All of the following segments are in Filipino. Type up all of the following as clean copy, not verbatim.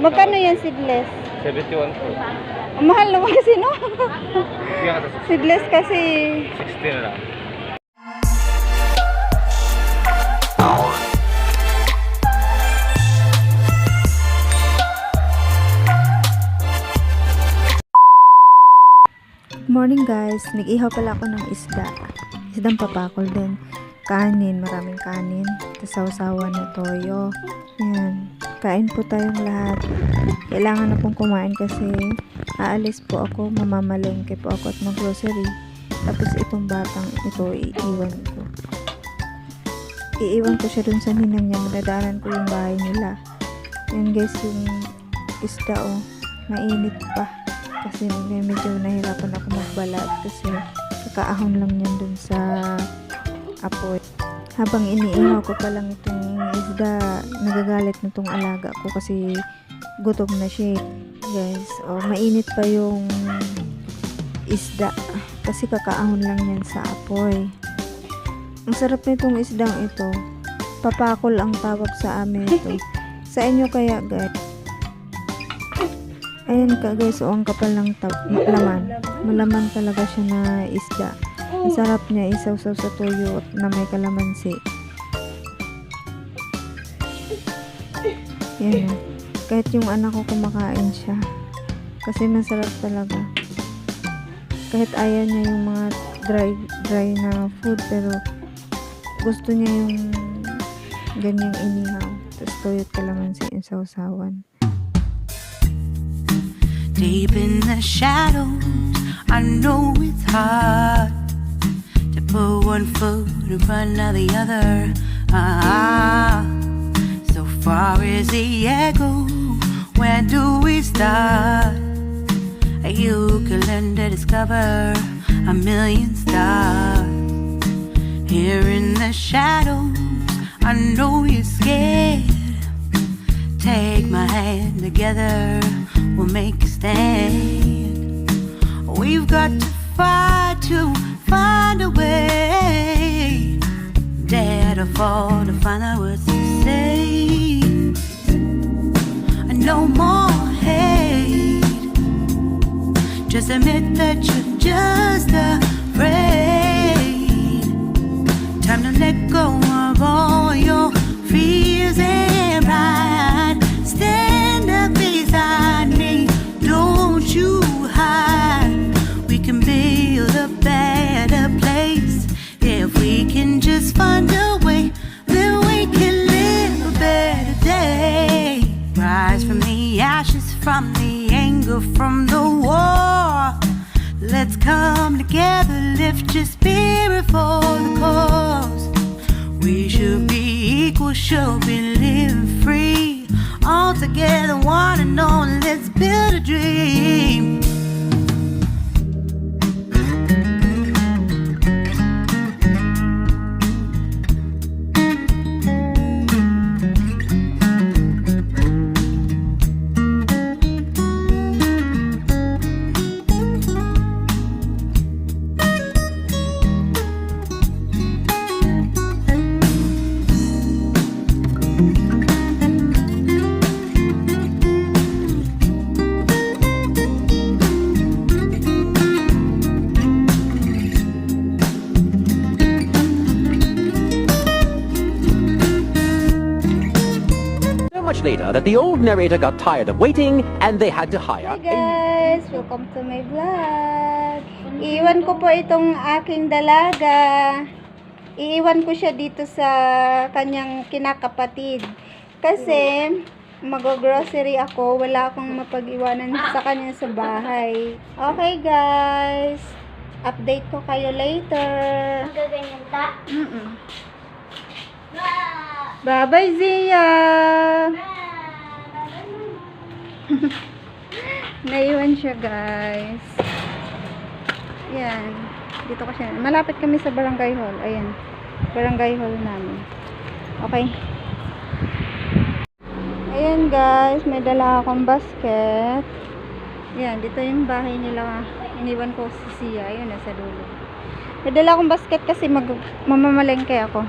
Magkano yan seedless? 71 po. Ang mahal naman kasi, no? Bigyan ka sa Seedless kasi. 60 na lang. Morning guys, nag-ihaw pala ako ng isda. Isdang papakol din. Kanin, maraming kanin. Tapos sausawan na toyo. Yan. Kain po tayong lahat. Kailangan na pong kumain kasi aalis po ako, mamamalengke po ako at mag-grocery. Tapos itong batang ito, iiwan ko. Iiwan ko siya dun sa ninang niya. Madadaanan ko yung bahay nila. Yan guys, yung isda mainit pa. Kasi medyo nahirapan ako magbalat kasi kakaahon lang yan dun sa apoy. Habang iniihaw ko pa lang itong isda, nagagalit na itong alaga ko kasi gutom na siya. Guys, mainit pa yung isda kasi kakaahon lang yan sa apoy. Ang sarap nitong isdang ito. Papakol ang tawag sa amin ito. Sa inyo kaya guys? Ayan ka guys, ang kapal ng laman. Malaman talaga siya na isda. Ang sarap niya, isaw-saw sa tuyo na may kalamansi. Yan o. Kahit yung anak ko kumakain siya. Kasi masarap talaga. Kahit ayaw niya yung mga dry na food, pero gusto niya yung ganyang inihaw. Tapos tuyo at kalamansi yung sausawan. Deep in the shadows, I know it's hard to put one foot in front of the other. So far as the echo, where do we start? You can learn to discover a million stars. Here in the shadows, I know you're scared. Take my hand together, we'll make a stand. We've got to fight to find a way. Dare to fall to find out what to say. No more hate. Just admit that you're just afraid. Time to let go of all your fears and pride. Stand up beside me, don't you hide. We can build a better place. If we can just find a way, then we can live a better day. Rise from the ashes, from the anger, from the war. Let's come together, lift your spirit for the cause. We should be equal, should be living free. All together, one and all, let's build a dream. Later that the old narrator got tired of waiting and they had to hire. Hi guys! Welcome to my vlog. Iiwan ko po itong aking dalaga. Iiwan ko siya dito sa kanyang kinakapatid. Kasi mag-grocery ako. Wala akong mapag-iwanan sa kanya sa bahay. Okay guys. Update ko kayo later. Magaganyan ta? Bye-bye Zia! Naiwan siya guys. Yan. Dito ko siya. Malapit kami sa barangay hall. Ayan. Barangay hall namin. Okay. Ayan guys. May dala akong basket. Ayan. Dito yung bahay nila. Iniwan ko si Sia. Ayan. Nasa dulo. May dala akong basket kasi mamamalengke ako.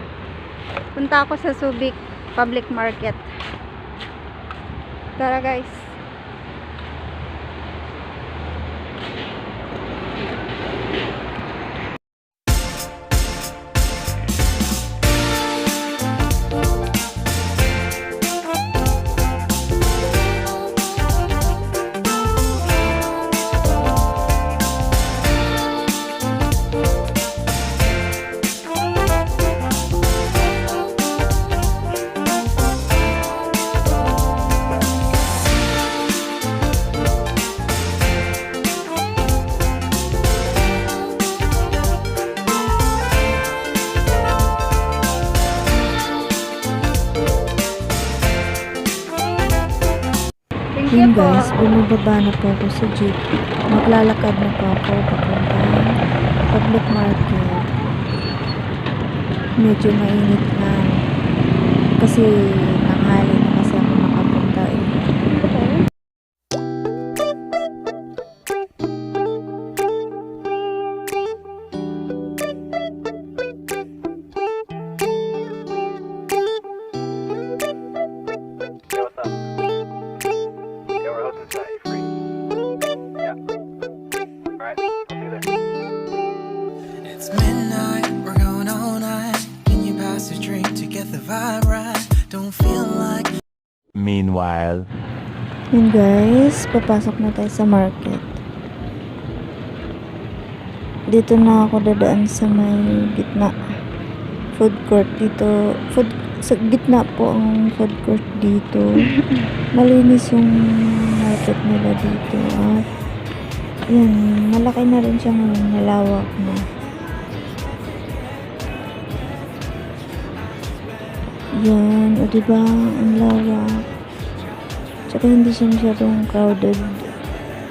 Punta ako sa Subic Public Market. Tara guys. Yun guys, bumababa na po ako sa jeep. Maglalakad na po ako papuntang public market. Medyo mainit na. Kasi nanghali na kasi ako makapunta eh. Yo, what's up? Yeah, we're hosting tonight. You free? Yeah. Alright, I'll see you there. It's midnight, we're going all night. Can you pass a drink to get the vibe right? Don't feel like Meanwhile. Yun guys, papasok na tayo sa market. Dito na ako dadaan sa may gitna. Food court dito. Sa gitna po ang food court dito. Malinis yung market nila dito. At yun, malaki na rin siya ngayon. Malawak na. Yan, o diba? Ang lawak. Tsaka hindi siya masyadong crowded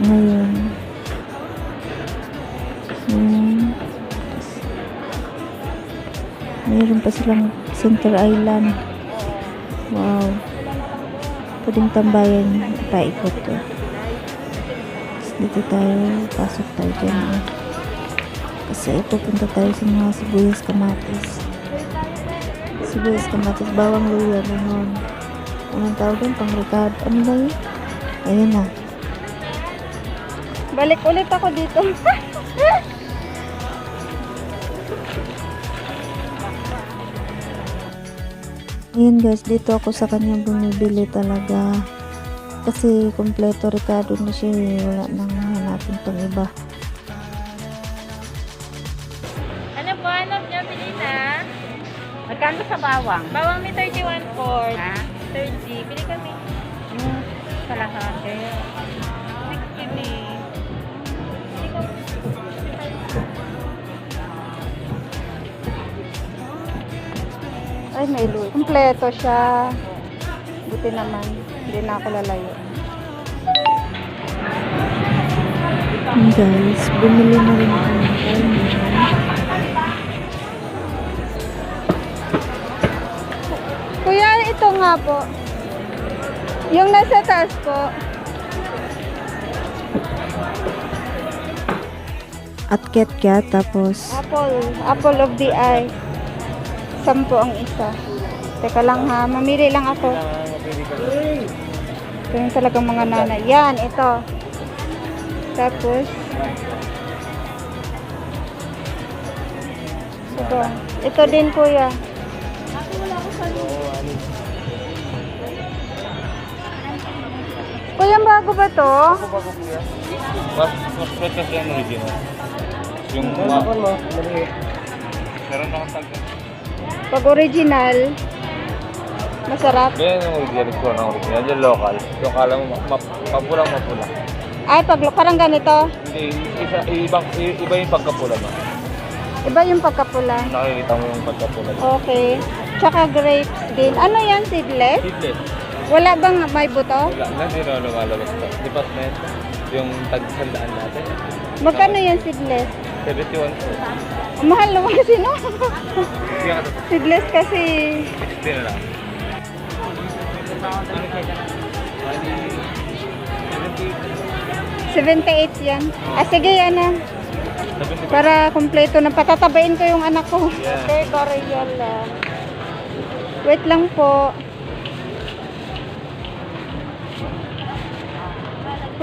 ngayon. Yan. Mayroon pa silang Center Island. Wow. Pwedeng tambayan. Paikot to. Dito tayo. Pasok tayo dyan. Kasi pupunta tayo sa mga sibuyas kamatis. Sibuyas kamatis. Bawang luya. Ganon. Anong tawag yun? Pang-ricard. Ano ba yun? Ayan na. Balik ulit ako dito. Ayan guys, dito ako sa kanya bumibili talaga. Kasi kompleto Ricardo na siya eh. Wala nang hanapin pang iba. Ano po, hanap niya, Pilita? Magkano sa bawang? Bawang may 31.4. Ha? 30. Bili kami. Yung kalahati. 60 ni. Ay, may luy. Kompleto siya. Buti naman. Hindi na ako lalayo. Guys, bumili na rin ako ng corn. Kuya, ito nga po. Yung nasa taas po. At ketkat, tapos apple of the eye. 10 ang isa. Teka lang ha, mamili lang ako. Ito yung talagang mga nanay. Yan, ito. Tapos, ito din kuya. Kuya, bago ba to? Mas fresh kasi yung original. Yung meron na akong tagyan. Pag original, masarap. Ganyan yung original. Ito na original. Yung local. Yung kala mo mapulang mapula. Ay, parang ganito. Hindi, iba yung pagkapula mo. Iba yung pagkapula. Nakikita mo yung pagkapula. Okay. Tsaka grapes din. Ano yan, seedless? Seedless. Wala bang may buto? Wala na, hindi na lumalabas to. Department, yung tag-sandaan natin. Magkano yan, seedless? 71 po. Ang mahal naman kasi, no? Sige ka to. Seedless kasi 60 na lang. 78 yan. Ah, sige yan na. 70. Para kompleto na. Patatabain ko yung anak ko. Yeah. Okay, Barrial lang. Wait lang po.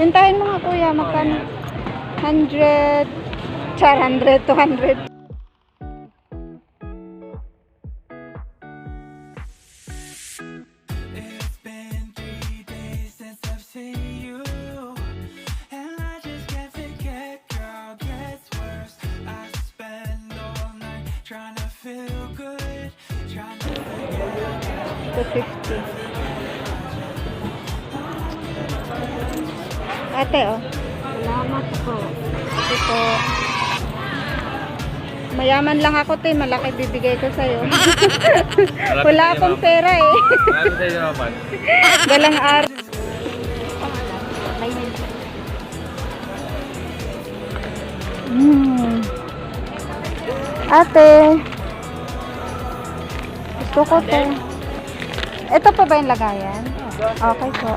Pintahin mo nga kuya, magkano? 100, 100, 200. It's been 3 days since I've seen you, and I just can't forget, girl, gets worse. I spend all night trying to feel good, trying to forget. 250. Ate, oh. Salamat po. Ito po. Mayaman lang ako, te. Malaki bibigay ko sa'yo. Wala akong pera, eh. Marami sa'yo naman. Galang araw. Ate. Gusto ko, te. Ito pa ba yung lagayan? Okay po.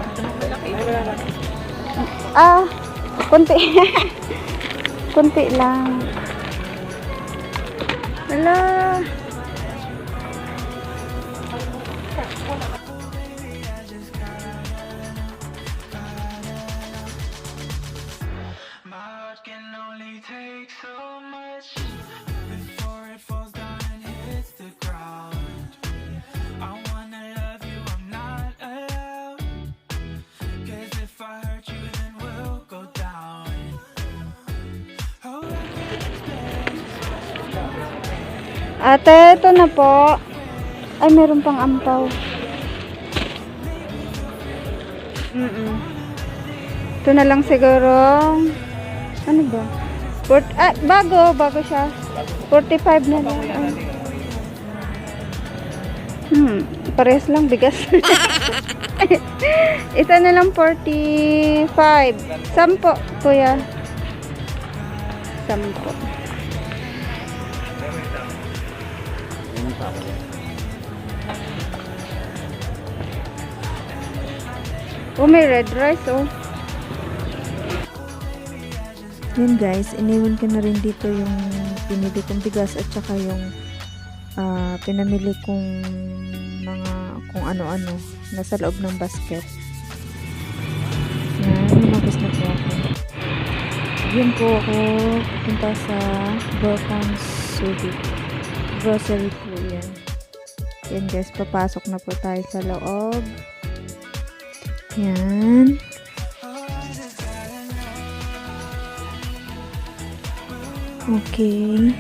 Kunti. Kunti lang. Wala. My heart can only take so much before it falls down and hits the ground. I wanna love you, I'm not allowed. 'Cause if I hurt you, then we'll go down. Oh, I can't explain. Ate, ito na po. Ay, meron pang ampaw. Ito na lang siguro. Ano ba? Bago siya. 45 na lang. Pares lang bigas. Ito na lang 45. 10, kuya. 10. Oh, may red rice, oh. Yun guys, iniwan ko na rin dito yung pinili kong bigas at saka yung pinamili kong mga kung ano-ano nasa loob ng basket. Yan, lumabas na po ako. Yun po ako punta sa Broken Subic. Grocery po yan. Yan guys, papasok na po tayo sa loob. Yan. Okay.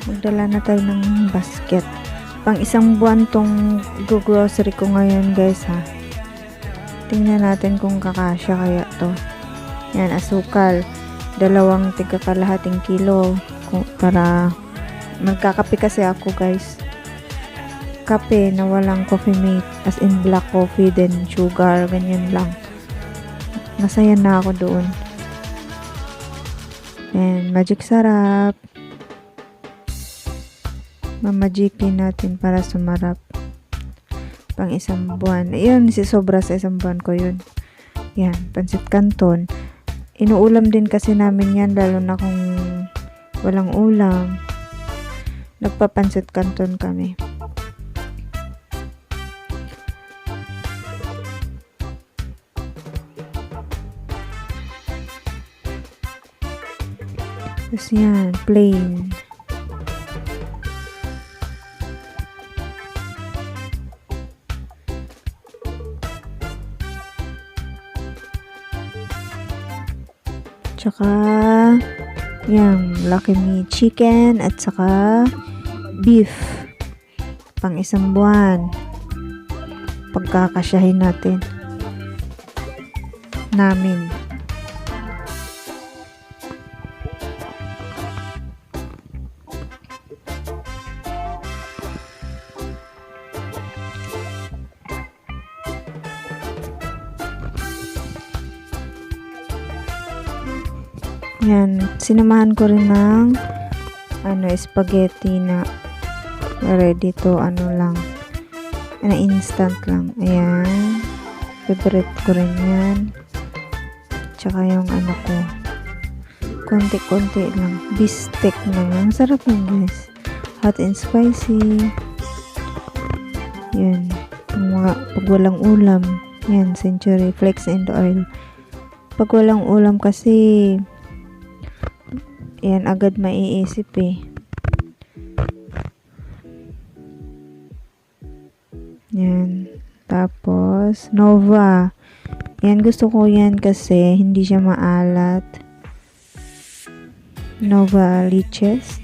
Magdala na tayo ng basket. Pang isang buwan tong grocery ko ngayon guys ha. Tingnan natin kung kakasya kaya to. Yan, asukal. 2 tigakalahating kilo. Para magkakape kasi ako guys. Kape na walang coffee mate. As in black coffee, then sugar, ganyan lang. Masaya na ako doon. And magic sarap. Mamajikin natin para sumarap. Pang isang buwan. Ayun, sobra sa isang buwan ko yun. Yan, pansit canton. Inuulam din kasi namin yan, lalo na kung walang ulam. Nagpapansit canton kami. Tapos yan, plain. Tsaka, yan, Lucky Me chicken at saka beef. Pang isang buwan. Pagkakasyahin natin. Namin. Yan, sinamahan ko rin ng spaghetti na ready to lang na instant lang. Ayan, favorite ko rin yan. Tsaka yung ko, konti-konti lang, beefsteak na yan. Sarap yan guys, hot and spicy. Yan, pag walang ulam, yan, Century Flakes and oil. Pag walang ulam kasi, yan agad maiisip eh. Yan. Tapos, Nova. Yan, gusto ko yan kasi hindi siya maalat. Nova Liches.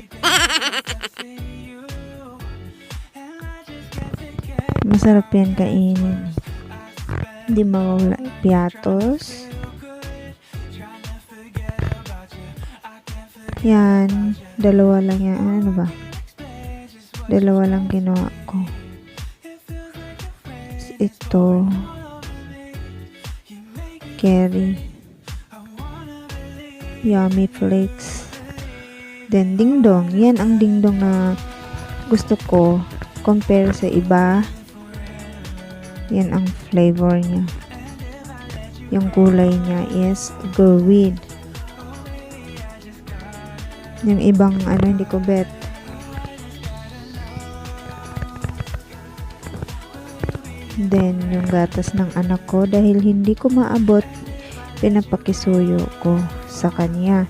Masarap yan kainin. Hindi mawala. Piatos. Yan. Dalawa lang yan. Ano ba? Dalawa lang ginawa ko. Ito. Curry. Yummy flakes. Then, dingdong. Yan ang dingdong na gusto ko. Compare sa iba. Yan ang flavor niya. Yung kulay niya is green. Yung ibang hindi ko bet. Then, yung gatas ng anak ko, dahil hindi ko maabot, pinapakisuyo ko sa kanya.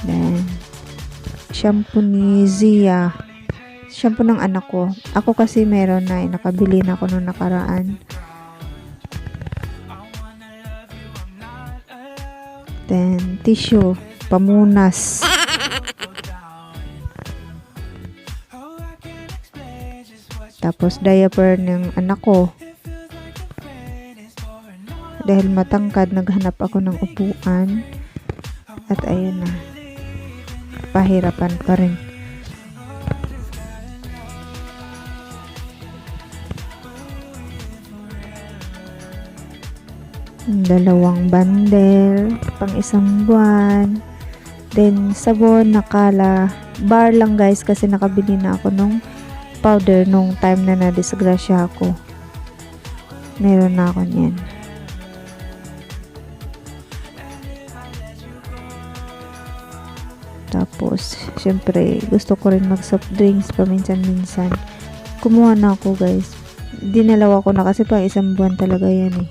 Then, shampoo ni Zia. Shampoo ng anak ko. Ako kasi meron na, nakabili na ako nung nakaraan. Then, tissue, pamunas. Tapos, diaper ng anak ko. Dahil matangkad, naghanap ako ng upuan. At ayun na. Pahirapan pa rin. Dalawang bundle, pang isang buwan. Then, sabon, nakala. Bar lang guys kasi nakabili na ako nung powder nung time na nadisgrasya ako. Meron na ako niyan. Tapos, syempre, gusto ko rin mag soft drinks paminsan-minsan. Kumuha na ako guys. Dinalawa ko na kasi pang isang buwan talaga yan eh.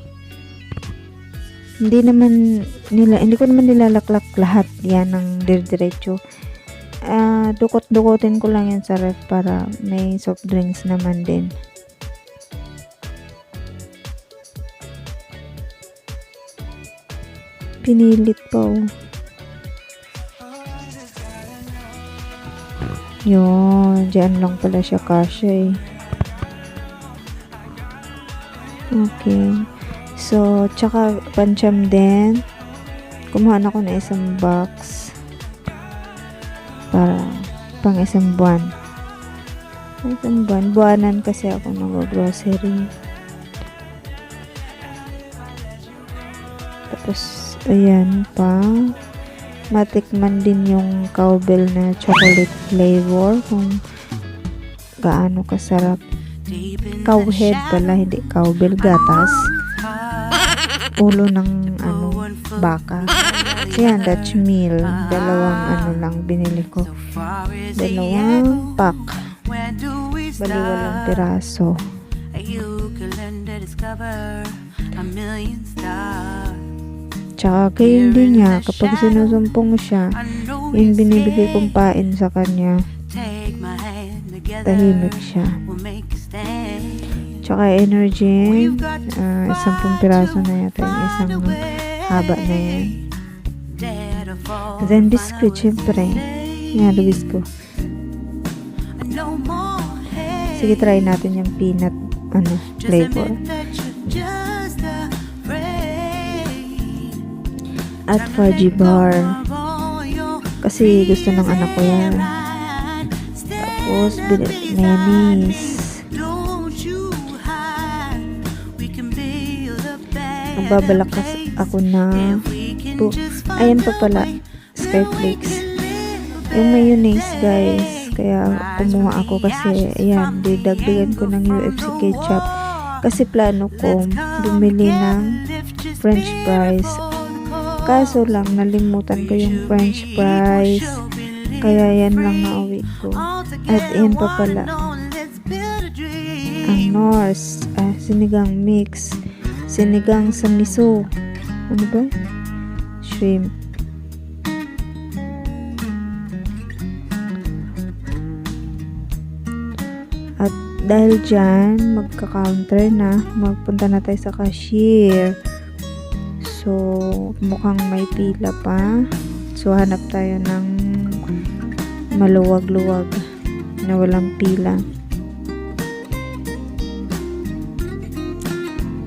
Hindi ko naman nilalaklak lahat yan ng diretso. Dukot-dukotin ko lang yan sa ref para may soft drinks naman din. Pinilit pa oh. Yun, dyan lang pala siya kasya eh. Okay. So, tsaka pancham din. Kumuha na ako na isang box. Para pang isang buwan. Isang buwan. Buwanan kasi ako nag-grocery. Tapos, ayan pa. Matikman din yung cowbell na chocolate flavor. Kung gaano kasarap. Cowhead pala, hindi cowbell, gatas. Ulo ng baka. So yan, Dutch meal. Dalawang lang binili ko. Dalawang pack. Bali walang piraso. Tsaka kayo din niya, kapag sinusumpong siya, yung binibigay kong pain sa kanya, tahimik siya. Tsaka energy, 10 piraso na yata yung isang haba na yan. Then biscuit, syempre. Yan, biscuit. Sige, try natin yung peanut flavor. At fudgy bar. Kasi gusto ng anak ko yan. Tapos, mayonnaise. Nagbabalakas ako na ayan pa pala, Skyflakes. Yung mayonnaise guys. Kaya kumuha ako kasi ayan, didagdagan ko ng UFC ketchup. Kasi plano ko bumili ng French fries. Kaso lang, nalimutan ko yung French fries. Kaya yan lang nauwi ko. At yan pa pala ang Norse, sinigang mix, sinigang sa miso. Ano ba? Shrimp. At dahil dyan, magka-counter na, magpunta na tayo sa cashier. So, mukhang may pila pa. So, hanap tayo ng maluwag-luwag na walang pila.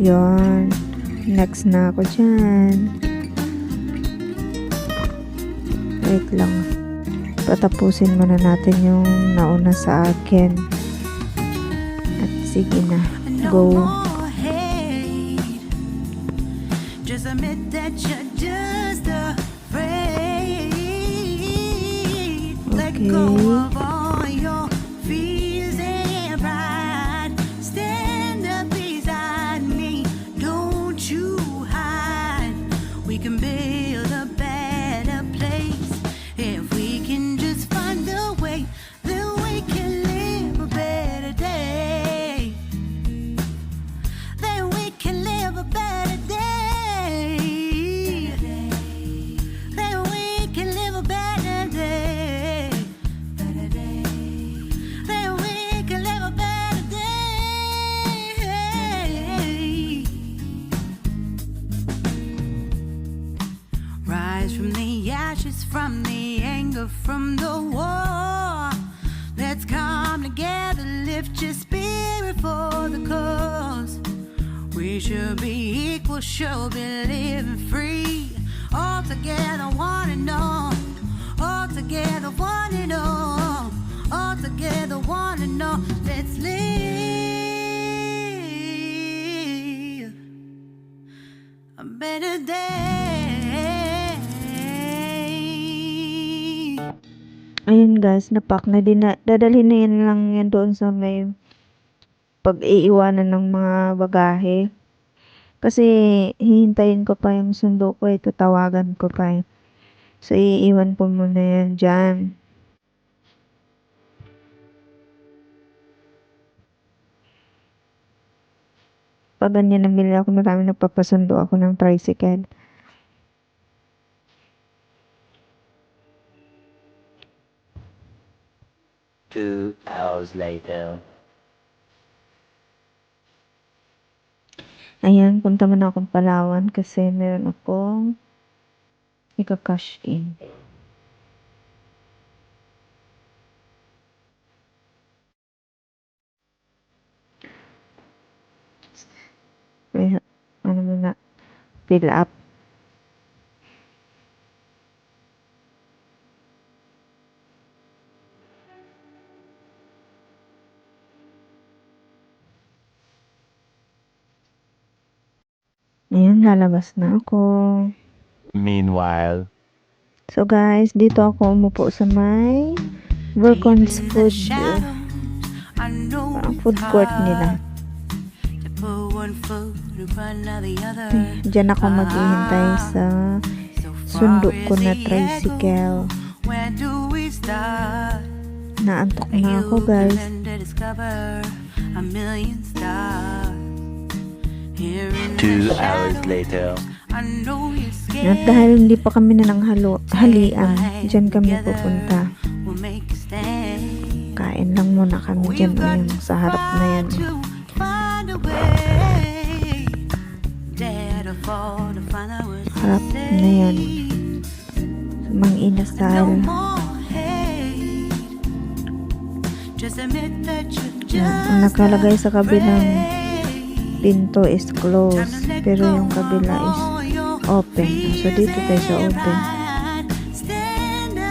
Yon. Next na ako dyan. Wait lang. Patapusin muna natin yung nauna sa akin. At sige na. Go. more hate. Just admit that you're just afraid. Let go Okay. of all your fears and pride. Stand up beside me. Don't you hide. We can build a better place if we can just find a way. Then we can live a better day. Then we can live a better day. Then we can live a better day. Then we can live a better day. Rise from the ashes, from the anger, from the war. Let's come together, lift your spirit for the cause. We should be equal, should be living free. All together, one and all. All together, one and all. All together, one and all. Let's live a better day. Ayun guys, napak na din na. Dadalhin na yan lang yan doon sa may pag-iiwanan ng mga bagahe. Kasi hihintayin ko pa yung sundo ko, tatawagan ko pa eh. So iiwan ko muna yan dyan. Pag ganyan nabili ako, marami nagpapasundo ako ng tricycle. Two hours later. Ayan, punta muna akong Palawan kasi meron akong ika-cash in. Ano muna, fill up. Ayan, lalabas na ako. Meanwhile, So guys, dito ako umupo sa may Vulcan's Food. Parang food court nila. Diyan ako maghihintay sa sundo ko na tricycle. Naantok na ako guys. two hours later. At dahil hindi pa kami na ng halian, diyan kami pupunta. Kain lang muna kami diyan o yung sa harap na yan. Harap na yan. Sa Mang Inasal. Ang nakalagay sa kabilang pinto is closed, pero yung kabila is open. So dito tayo sa open.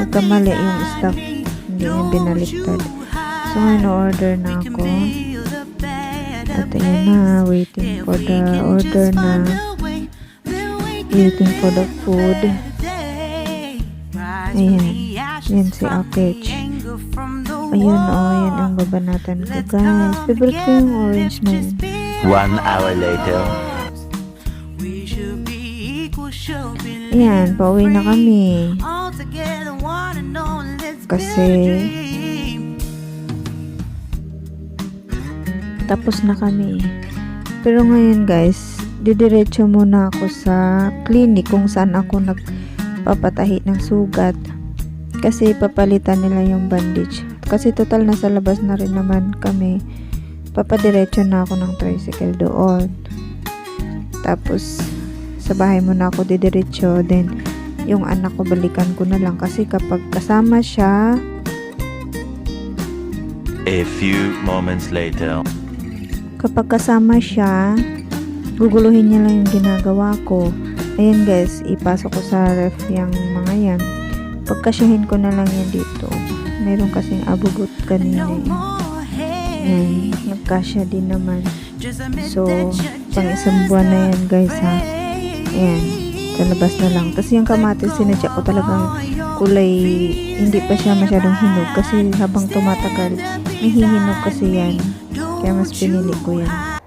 Nagkamali yung staff, hindi yung binaliktad. So ngayon order na ako. At ayun na, waiting for the order na. Waiting for the food. Ayan. Yan si Akech. Ayun yan ang babanatan ko guys. Favorite ko yung orange na yun. 1 hour later. Ayan, pauwi na kami. Kasi tapos na kami. Pero ngayon guys, didiretso muna ako sa clinic kung saan ako nagpapatahi ng sugat. Kasi papalitan nila yung bandage. Kasi total nasa labas na rin naman kami. Papadiretso na ako ng tricycle doon. Tapos sa bahay muna ako didiretso. Then yung anak ko balikan ko na lang. Kasi kapag kasama siya, A few moments later. kapag kasama siya, guguluhin niya lang yung ginagawa ko. Ayan guys, ipasok ko sa ref yung mga yan. Pagkasyahin ko na lang yan dito. Meron kasing abugot kanina No eh. more Yan, hate. nagkasya din naman. Just admit So, that you're pang isang buwan na yan guys ha. Ayan, sa labas na lang. Kasi yung kamatis, sinadya ko talagang kulay, hindi pa siya masyadong hinog. Kasi habang tumatagal, may hihinog kasi yan. Kaya mas pinili ko yan.